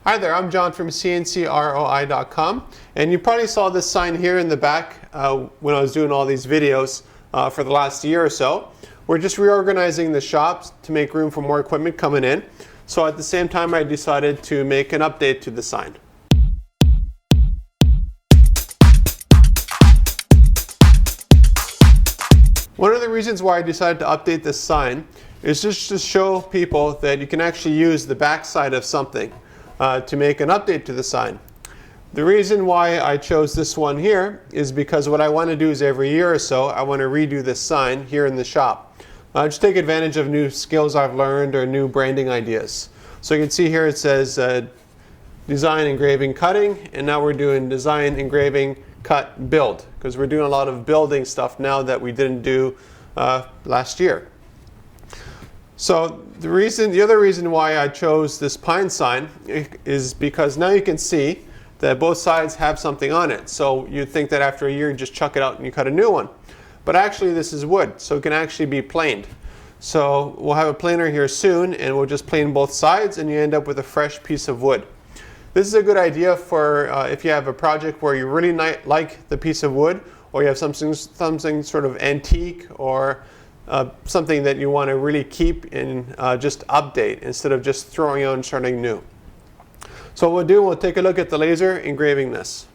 Hi there, I'm John from CNCKing.com, and you probably saw this sign here in the back when I was doing all these videos for the last year or so. We're just reorganizing the shops to make room for more equipment coming in. So at the same time, I decided to make an update to the sign. One of the reasons why I decided to update this sign is just to show people that you can actually use the back side of something to make an update to the sign. The reason why I chose this one here is because what I want to do is every year or so I want to redo this sign here in the shop. Just take advantage of new skills I've learned or new branding ideas. So you can see here it says design, engraving, cutting, and now we're doing design, engraving, cut, build, because we're doing a lot of building stuff now that we didn't do last year. So the other reason why I chose this pine sign is because now you can see that both sides have something on it. So you'd think that after a year you just chuck it out and you cut a new one. But actually this is wood, so it can actually be planed. So we'll have a planer here soon and we'll just plane both sides and you end up with a fresh piece of wood. This is a good idea for if you have a project where you really like the piece of wood, or you have something sort of antique or something that you want to really keep and just update instead of just throwing out and starting new. So what we'll do, we'll take a look at the laser engraving this.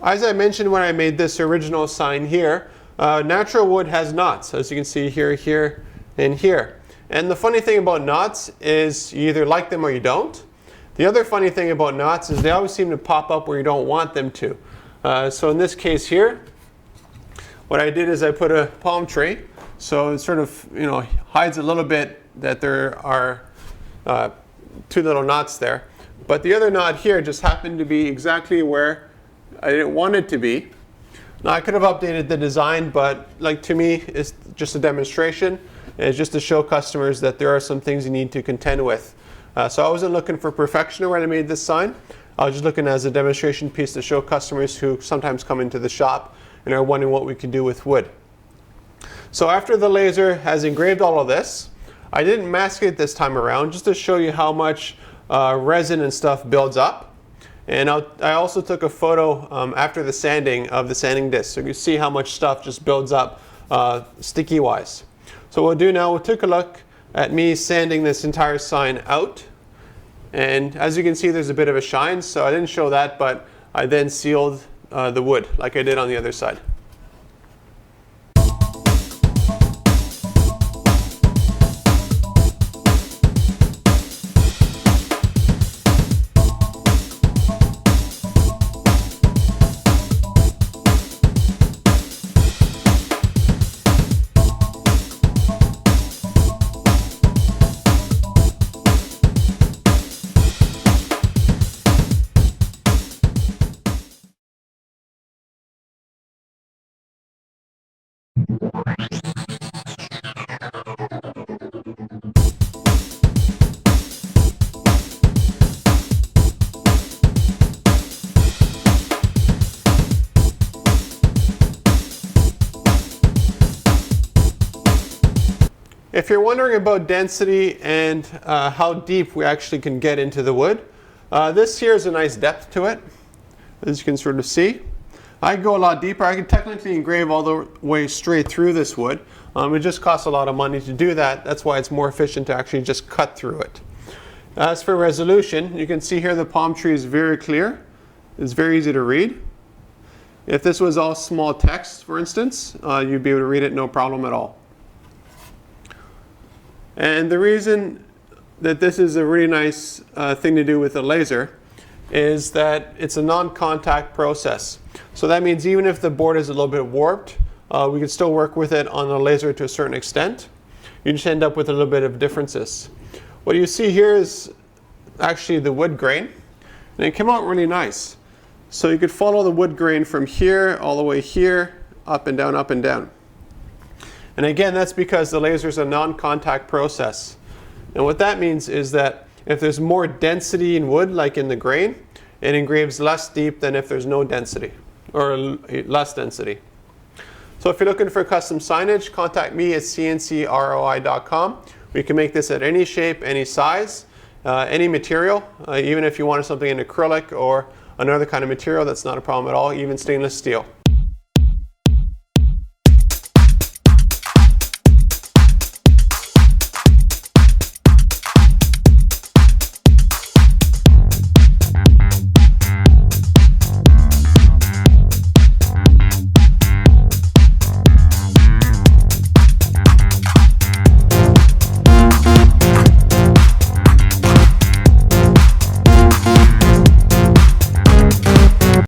As I mentioned when I made this original sign here, natural wood has knots, as you can see here, here, and here. And the funny thing about knots is you either like them or you don't. The other funny thing about knots is they always seem to pop up where you don't want them to. So in this case here, what I did is I put a palm tree, so it sort of hides a little bit that there are two little knots there. But the other knot here just happened to be exactly where I didn't want it to be. Now I could have updated the design, but to me it's just a demonstration and it's just to show customers that there are some things you need to contend with. So I wasn't looking for perfection when I made this sign. I was just looking as a demonstration piece to show customers who sometimes come into the shop and are wondering what we could do with wood. So after the laser has engraved all of this, I didn't mask it this time around just to show you how much resin and stuff builds up. And I also took a photo after the sanding of the sanding disc, so you can see how much stuff just builds up sticky wise. So what we'll do now, we'll take a look at me sanding this entire sign out. And as you can see, there's a bit of a shine, so I didn't show that, but I then sealed the wood like I did on the other side. If you're wondering about density and how deep we actually can get into the wood, this here is a nice depth to it, as you can sort of see. I can go a lot deeper. I can technically engrave all the way straight through this wood. It just costs a lot of money to do that. That's why it's more efficient to actually just cut through it. As for resolution, you can see here the palm tree is very clear. It's very easy to read. If this was all small text, for instance, you'd be able to read it no problem at all. And the reason that this is a really nice thing to do with a laser is that it's a non-contact process. So that means even if the board is a little bit warped, we can still work with it on a laser to a certain extent. You just end up with a little bit of differences. What you see here is actually the wood grain, and it came out really nice. So you could follow the wood grain from here all the way here, up and down, up and down. And again, that's because the laser is a non-contact process. And what that means is that if there's more density in wood, like in the grain, it engraves less deep than if there's no density, or less density. So if you're looking for custom signage, contact me at CNCROI.com. We can make this at any shape, any size, any material. Even if you wanted something in acrylic or another kind of material, that's not a problem at all, even stainless steel.